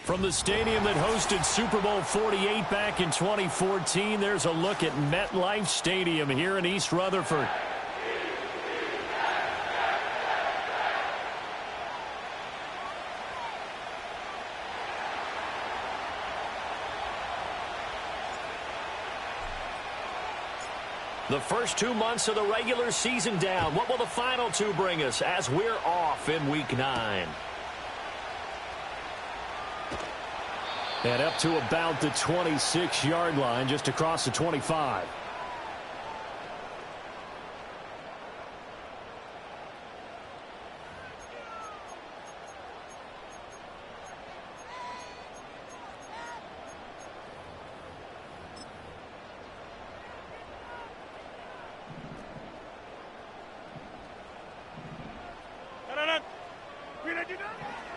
From the stadium that hosted Super Bowl 48 back in 2014, there's a look at MetLife Stadium here in East Rutherford. The first 2 months of the regular season down. What will the final two bring us as we're off in Week 9? And up to about the 26-yard line, just across the 25.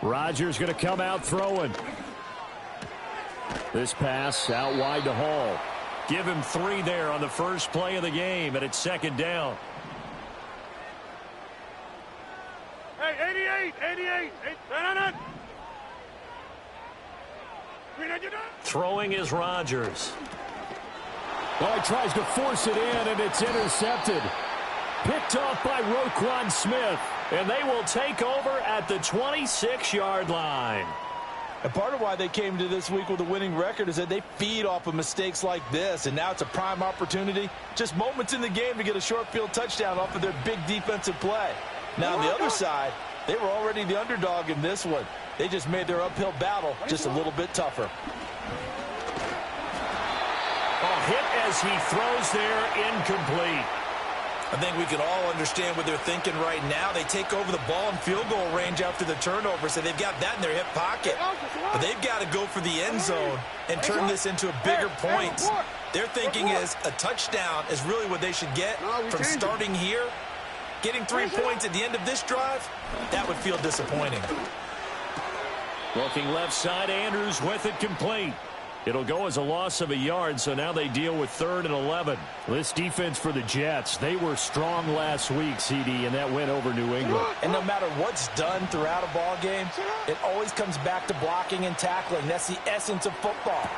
Rodgers going to come out throwing. This pass out wide to Hall. Give him 3 there on the first play of the game, and it's second down. Hey, 88. Throwing is Rodgers. Well, he tries to force it in, and it's intercepted. Picked off by Roquan Smith. And they will take over at the 26-yard line. And part of why they came to this week with a winning record is that they feed off of mistakes like this. And now it's a prime opportunity. Just moments in the game to get a short field touchdown off of their big defensive play. Now, on the other side, they were already the underdog in this one. They just made their uphill battle just a little bit tougher. A hit as he throws there, incomplete. I think we can all understand what they're thinking right now. They take over the ball in field goal range after the turnover, so they've got that in their hip pocket. But they've got to go for the end zone and turn this into a bigger point. Their thinking is a touchdown is really what they should get from starting here. Getting 3 points at the end of this drive, that would feel disappointing. Looking left side, Andrews with it complete. It'll go as a loss of a yard, so now they deal with 3rd and 11. This defense for the Jets, they were strong last week, CD, and that went over New England. And no matter what's done throughout a ball game, it always comes back to blocking and tackling. That's the essence of football.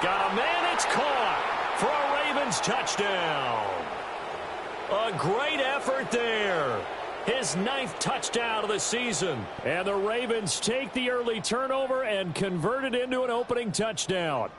Got a man, it's caught for a Ravens touchdown. A great effort there. His 9th touchdown of the season. And the Ravens take the early turnover and convert it into an opening touchdown.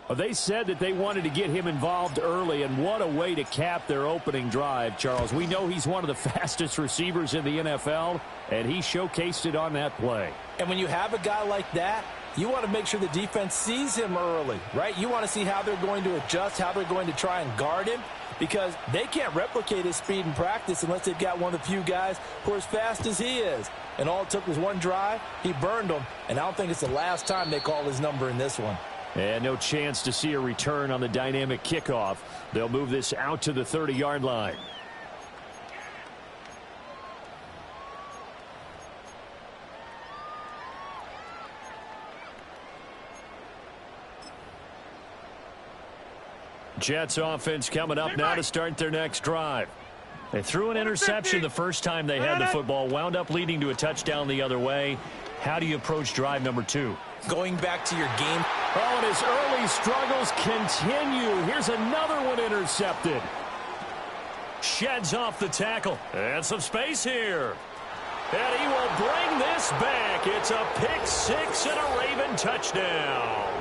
Well, they said that they wanted to get him involved early, and what a way to cap their opening drive, Charles. We know he's one of the fastest receivers in the NFL, and he showcased it on that play. And when you have a guy like that, you want to make sure the defense sees him early, right? You want to see how they're going to adjust, how they're going to try and guard him, because they can't replicate his speed in practice unless they've got one of the few guys who are as fast as he is. And all it took was one drive. He burned them, and I don't think it's the last time they call his number in this one. And no chance to see a return on the dynamic kickoff. They'll move this out to the 30-yard line. Jets offense coming up now to start their next drive. They threw an interception the first time they had the football, wound up leading to a touchdown the other way. How do you approach drive number 2? Going back to your game. Oh, and his early struggles continue. Here's another one intercepted. Sheds off the tackle. And some space here. And he will bring this back. It's a pick 6 and a Raven touchdown.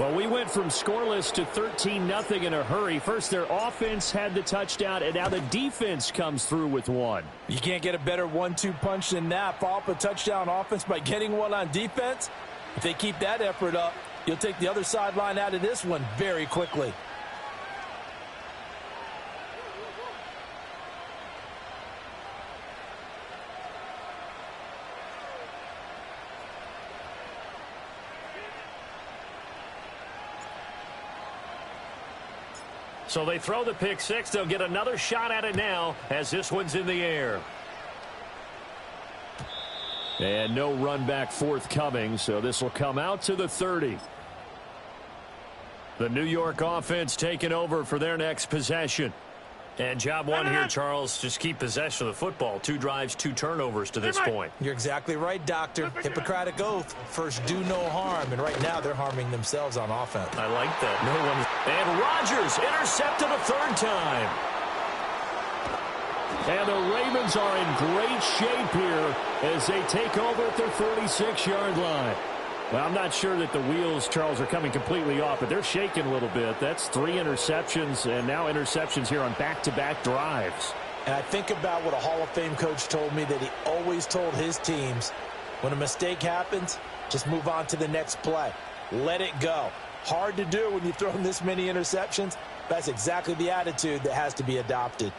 Well, we went from scoreless to 13-0 in a hurry. First, their offense had the touchdown, and now the defense comes through with one. You can't get a better 1-2 punch than that. Follow up a touchdown offense by getting one on defense. If they keep that effort up, you'll take the other sideline out of this one very quickly. So they throw the pick 6. They'll get another shot at it now as this one's in the air. And no run back forthcoming, so this will come out to the 30. The New York offense taking over for their next possession. And job one here, Charles, just keep possession of the football. 2 drives, 2 turnovers to this point. You're exactly right, Doctor. Hippocratic oath. First, do no harm. And right now, they're harming themselves on offense. I like that. No one. And Rodgers intercepted a 3rd time. And the Ravens are in great shape here as they take over at their 46-yard line. Well, I'm not sure that the wheels, Charles, are coming completely off, but they're shaking a little bit. That's 3 interceptions, and now interceptions here on back-to-back drives. And I think about what a Hall of Fame coach told me that he always told his teams, when a mistake happens, just move on to the next play. Let it go. Hard to do when you've thrown this many interceptions. That's exactly the attitude that has to be adopted.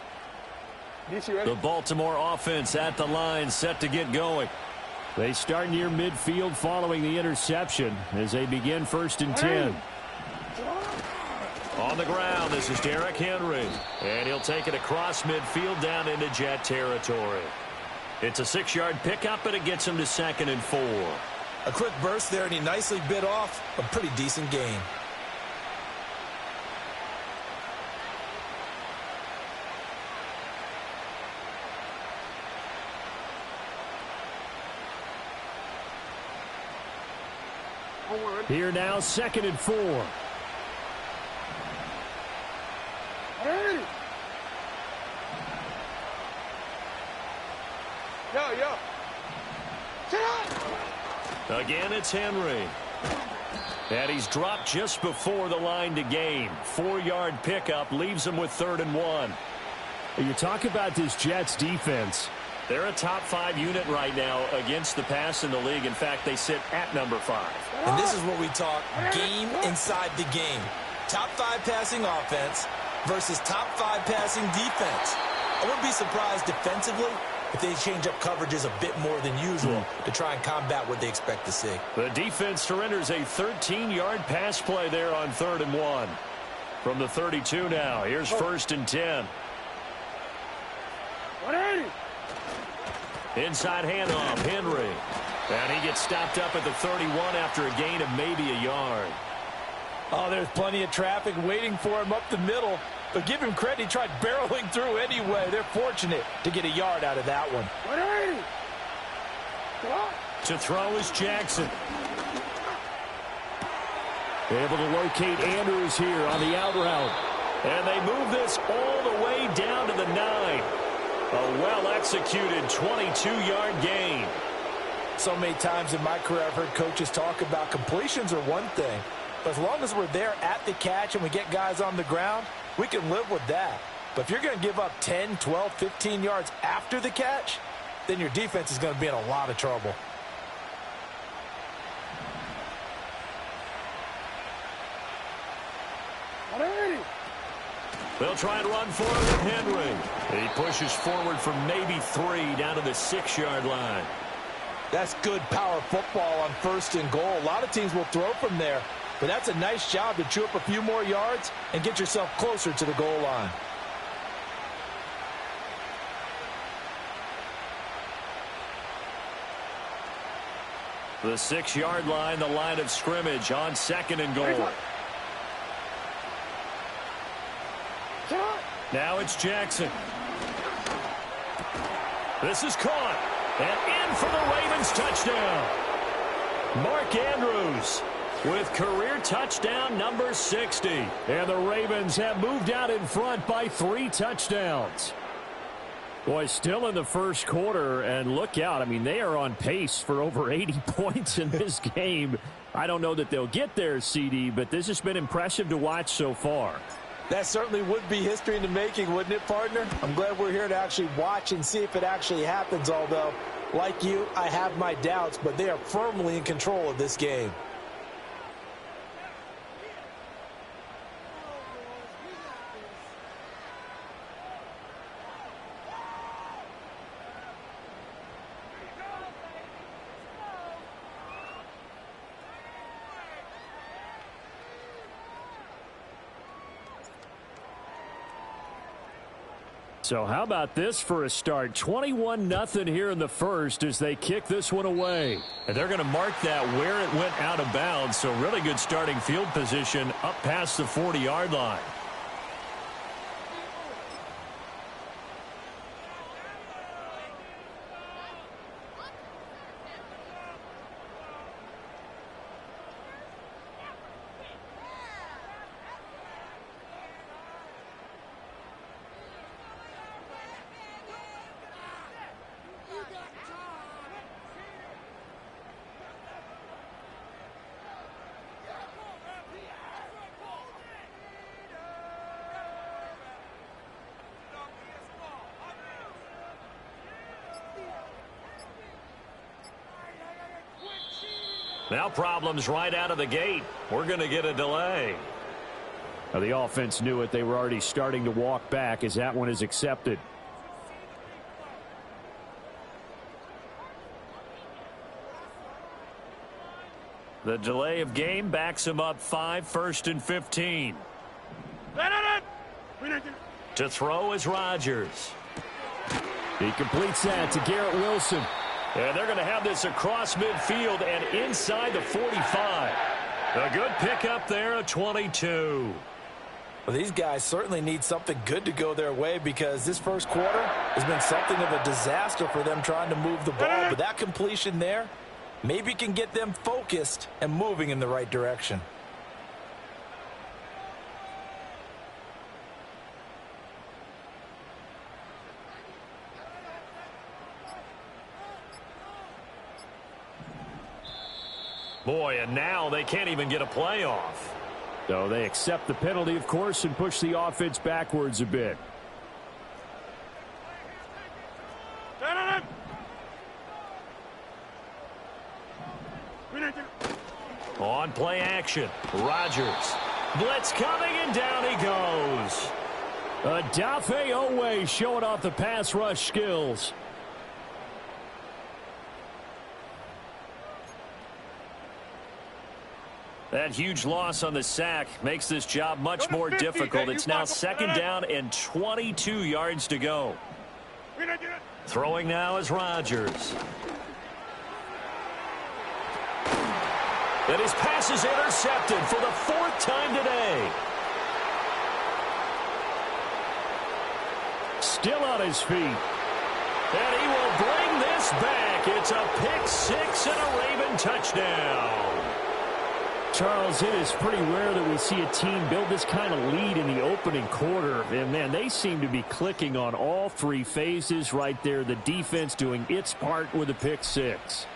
The Baltimore offense at the line, set to get going. They start near midfield following the interception as they begin 1st and 10. On the ground, this is Derrick Henry. And he'll take it across midfield down into Jet territory. It's a 6-yard pickup, and it gets him to 2nd and 4. A quick burst there, and he nicely bit off a pretty decent gain. Here now, 2nd and 4. Again, it's Henry. And he's dropped just before the line to gain. 4-yard pickup leaves him with 3rd and 1. You talk about this Jets defense. They're a top 5 unit right now against the pass in the league. In fact, they sit at number 5. And this is what we talk game inside the game. Top 5 passing offense versus top 5 passing defense. I wouldn't be surprised defensively if they change up coverages a bit more than usual to try and combat what they expect to see. The defense surrenders a 13-yard pass play there on 3rd and 1. From the 32 now, here's 1st and 10. Inside handoff, Henry. And he gets stopped up at the 31 after a gain of maybe a yard. Oh, there's plenty of traffic waiting for him up the middle. But give him credit, he tried barreling through anyway. They're fortunate to get a yard out of that one. To throw is Jackson. Able to locate Andrews here on the out route. And they move this all the way down to the 9. A well-executed 22-yard gain. So many times in my career I've heard coaches talk about completions are one thing. But as long as we're there at the catch and we get guys on the ground, we can live with that. But if you're going to give up 10, 12, 15 yards after the catch, then your defense is going to be in a lot of trouble. They'll try and run for it with Henry. He pushes forward from maybe 3 down to the 6-yard line. That's good power football on 1st and goal. A lot of teams will throw from there, but that's a nice job to chew up a few more yards and get yourself closer to the goal line. The 6-yard line, the line of scrimmage on 2nd and goal. Now it's Jackson. This is caught. And in for the Ravens touchdown. Mark Andrews with career touchdown number 60. And the Ravens have moved out in front by 3 touchdowns. Boy, still in the first quarter, and look out. I mean, they are on pace for over 80 points in this game. I don't know that they'll get there, CD, but this has been impressive to watch so far. That certainly would be history in the making, wouldn't it, partner? I'm glad we're here to actually watch and see if it actually happens, although, like you, I have my doubts, but they are firmly in control of this game. So how about this for a start? 21-0 here in the first as they kick this one away. And they're going to mark that where it went out of bounds. So really good starting field position up past the 40-yard line. Now problems right out of the gate. We're going to get a delay. Now the offense knew it. They were already starting to walk back as that one is accepted. The delay of game backs him up 5, 1st and 15. To throw is Rodgers. He completes that to Garrett Wilson. And they're going to have this across midfield and inside the 45. A good pickup there at 22. Well, these guys certainly need something good to go their way because this first quarter has been something of a disaster for them trying to move the ball. But that completion there maybe can get them focused and moving in the right direction. Boy, and now they can't even get a playoff. So they accept the penalty, of course, and push the offense backwards a bit. On play action, Rodgers. Blitz coming, and down he goes. Odafe Oweh showing off the pass rush skills. That huge loss on the sack makes this job much more difficult. It's now 2nd down and 22 yards to go. Throwing now is Rodgers. And his pass is intercepted for the 4th time today. Still on his feet. And he will bring this back. It's a pick 6 and a Raven touchdown. Charles, it is pretty rare that we see a team build this kind of lead in the opening quarter. And, man, they seem to be clicking on all 3 phases right there. The defense doing its part with a pick 6.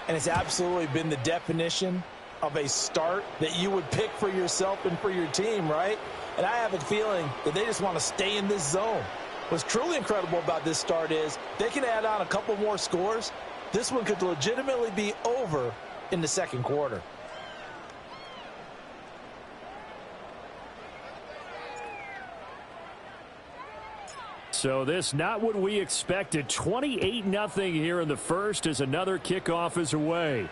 And it's absolutely been the definition of a start that you would pick for yourself and for your team, right? And I have a feeling that they just want to stay in this zone. What's truly incredible about this start is they can add on a couple more scores. This one could legitimately be over in the second quarter. So this not what we expected. 28-0 here in the first as another kickoff is away.